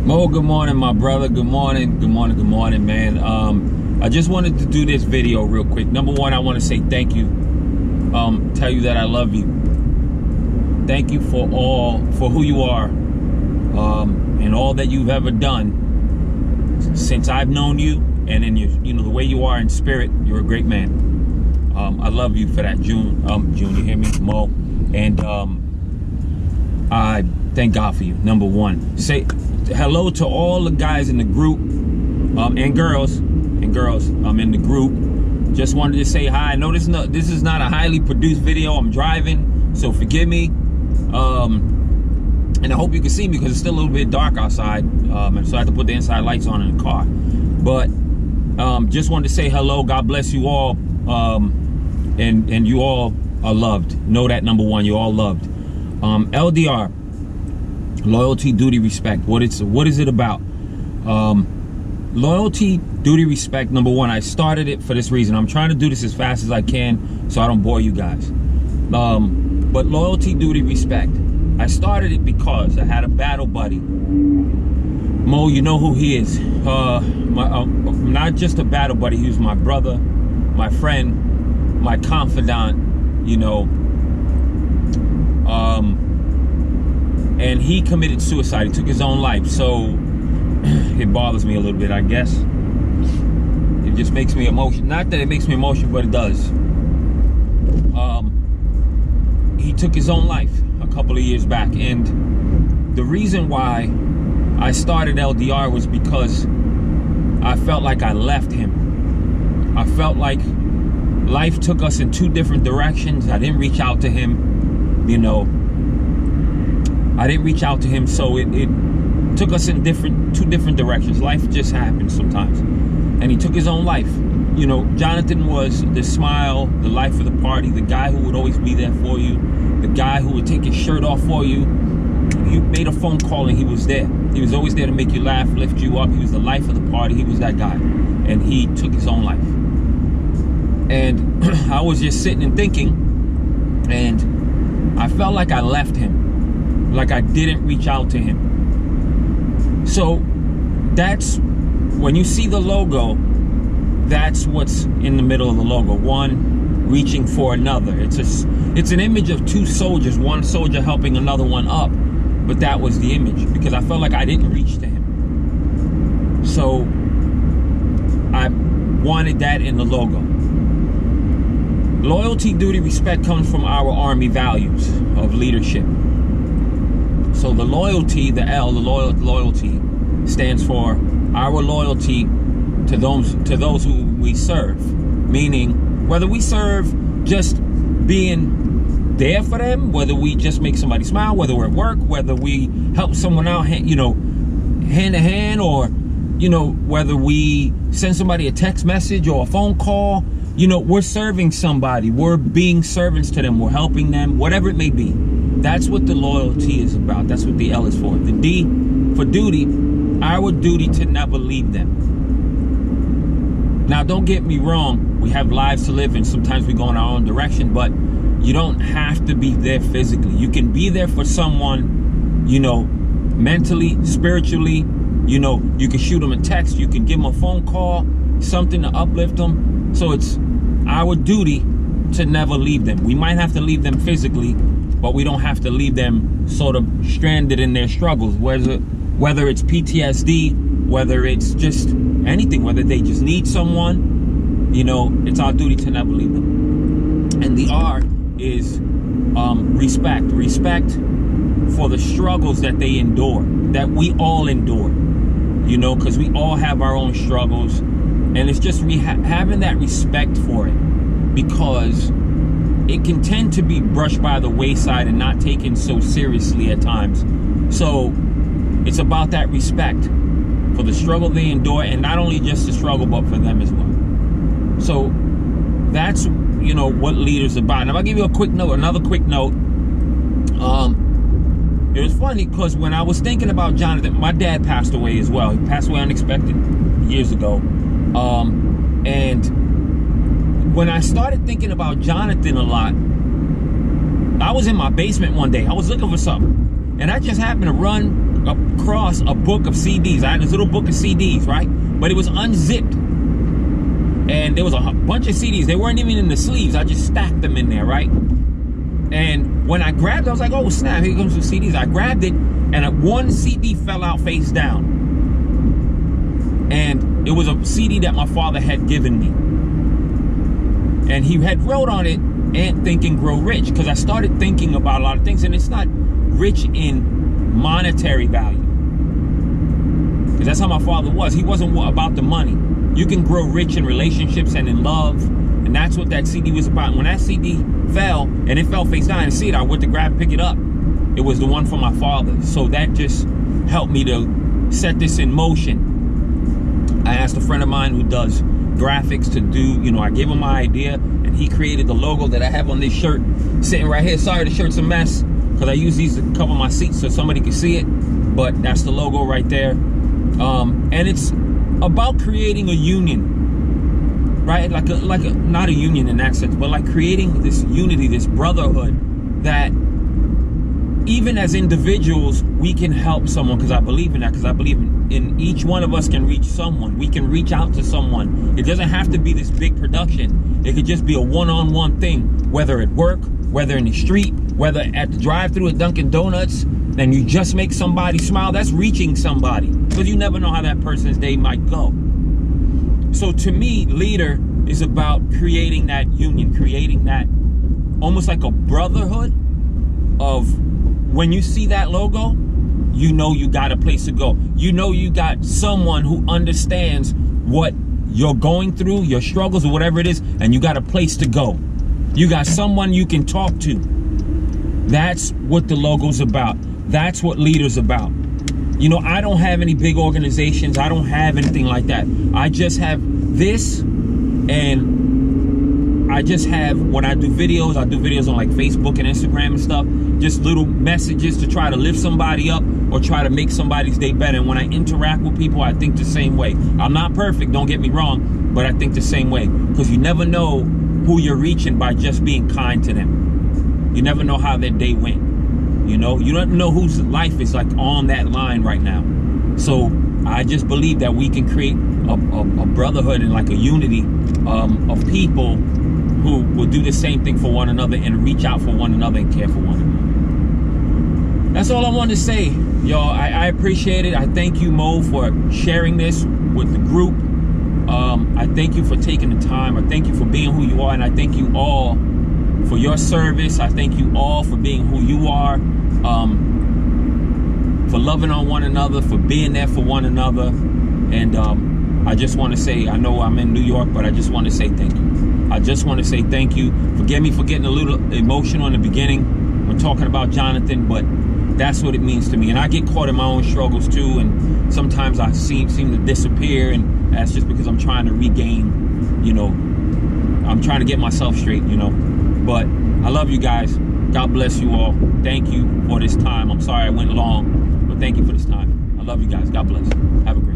Mo, good morning, my brother. Good morning, man. I just wanted to do this video real quick. Number one, I want to say thank you. Tell you that I love you. Thank you for who you are, and all that you've ever done since I've known you, and in your, the way you are in spirit. You're a great man. I love you for that, June. You hear me, Mo? And I thank God for you. Number one, say hello to all the guys in the group, and girls in the group. Just wanted to say hi. I know this is not a highly produced video. I'm driving, so forgive me. And I hope you can see me because it's still a little bit dark outside, and so I have to put the inside lights on in the car. But just wanted to say hello. God bless you all, and you all are loved. Know that, number one, you're all loved. LDR. Loyalty, duty, respect. What is it about? Loyalty, duty, respect. Number one, I started it for this reason. I'm trying to do this as fast as I can so I don't bore you guys. But loyalty, duty, respect. I started it because I had a battle buddy. Mo, you know who he is. Not just a battle buddy. He was my brother, my friend, my confidant. And he committed suicide. He took his own life. So it bothers me a little bit, I guess. It just makes me emotional. Not that it makes me emotional, but it does. He took his own life a couple of years back. And the reason why I started LDR was because I felt like I left him. I felt like life took us in two different directions. I didn't reach out to him, I didn't reach out to him, so it took us in two different directions. Life just happens sometimes. And he took his own life. Jonathan was the smile, the life of the party, the guy who would always be there for you, the guy who would take his shirt off for you. You made a phone call and he was there. He was always there to make you laugh, lift you up. He was the life of the party. He was that guy. And he took his own life. And I was just sitting and thinking, and I felt like I left him. Like I didn't reach out to him. So that's when you see the logo, that's what's in the middle of the logo. One reaching for another. It's an image of two soldiers, one soldier helping another one up. But that was the image because I felt like I didn't reach to him. So I wanted that in the logo. Loyalty, duty, respect comes from our Army values of leadership. So the loyalty, the L, the loyalty stands for our loyalty to those who we serve. Meaning, whether we serve just being there for them, whether we just make somebody smile, whether we're at work, whether we help someone out, hand to hand, or whether we send somebody a text message or a phone call. We're serving somebody. We're being servants to them. We're helping them, whatever it may be. That's what the loyalty is about. That's what the L is for. The D for duty, our duty to never leave them. Now, don't get me wrong. We have lives to live and sometimes we go in our own direction, but you don't have to be there physically. You can be there for someone, mentally, spiritually. You can shoot them a text. You can give them a phone call, something to uplift them. So it's our duty to never leave them. We might have to leave them physically, but we don't have to leave them sort of stranded in their struggles, whether it's PTSD, whether it's just anything, whether they just need someone, it's our duty to never leave them. And the R is respect. Respect for the struggles that they endure, that we all endure, because we all have our own struggles. And it's just having that respect for it, because it can tend to be brushed by the wayside and not taken so seriously at times. So it's about that respect for the struggle they endure, and not only just the struggle, but for them as well. So that's, what leaders are about. And if I give you another quick note, it was funny because when I was thinking about Jonathan, my dad passed away as well. He passed away unexpected years ago. And when I started thinking about Jonathan a lot, I was in my basement one day. I was looking for something. And I just happened to run across a book of CDs. I had this little book of CDs, right? But it was unzipped. And there was a bunch of CDs. They weren't even in the sleeves. I just stacked them in there, right? And when I grabbed it, I was like, oh, snap, here comes some CDs. I grabbed it, and one CD fell out face down. And it was a CD that my father had given me. And he had wrote on it, "And Think and Grow Rich," because I started thinking about a lot of things, and it's not rich in monetary value. Because that's how my father was. He wasn't about the money. You can grow rich in relationships and in love. And that's what that CD was about. When that CD fell, and it fell face down, and see it, I went to grab and pick it up. It was the one from my father. So that just helped me to set this in motion. I asked a friend of mine who does graphics to do, you know, I gave him my idea, and he created the logo that I have on this shirt sitting right here. Sorry, the shirt's a mess, because I use these to cover my seats so somebody can see it. But that's the logo right there. And it's about creating a union. Right, like a not a union in that sense, but like creating this unity, this brotherhood, that even as individuals we can help someone. Because I believe in that. Because I believe in each one of us can reach someone. We can reach out to someone. It doesn't have to be this big production. It could just be a one-on-one thing, whether at work, whether in the street, whether at the drive-thru at Dunkin' Donuts, and you just make somebody smile. That's reaching somebody, because you never know how that person's day might go. So to me, leader is about creating that union, creating that almost like a brotherhood of, when you see that logo, you know you got a place to go. You know you got someone who understands what you're going through, your struggles or whatever it is, and you got a place to go. You got someone you can talk to. That's what the logo's about. That's what leader's about. You know, I don't have any big organizations. I don't have anything like that. I just have this, and I just have, when I do videos on like Facebook and Instagram and stuff, just little messages to try to lift somebody up or try to make somebody's day better. And when I interact with people, I think the same way. I'm not perfect, don't get me wrong, but I think the same way. Because you never know who you're reaching by just being kind to them. You never know how their day went. You know, you don't know whose life is like on that line right now. So I just believe that we can create a brotherhood and like a unity of people who will do the same thing for one another and reach out for one another and care for one another. That's all I wanted to say, y'all. I appreciate it. I thank you, Mo, for sharing this with the group. I thank you for taking the time. I thank you for being who you are, and I thank you all for your service. I thank you all for being who you are, for loving on one another, for being there for one another. And I just want to say, I know I'm in New York, but I just want to say thank you. I just want to say thank you. Forgive me for getting a little emotional in the beginning when talking about Jonathan, but that's what it means to me. And I get caught in my own struggles too, and sometimes I seem to disappear, and that's just because I'm trying to regain, you know, I'm trying to get myself straight, you know. But I love you guys. God bless you all. Thank you for this time. I'm sorry I went long, but thank you for this time. I love you guys. God bless. Have a great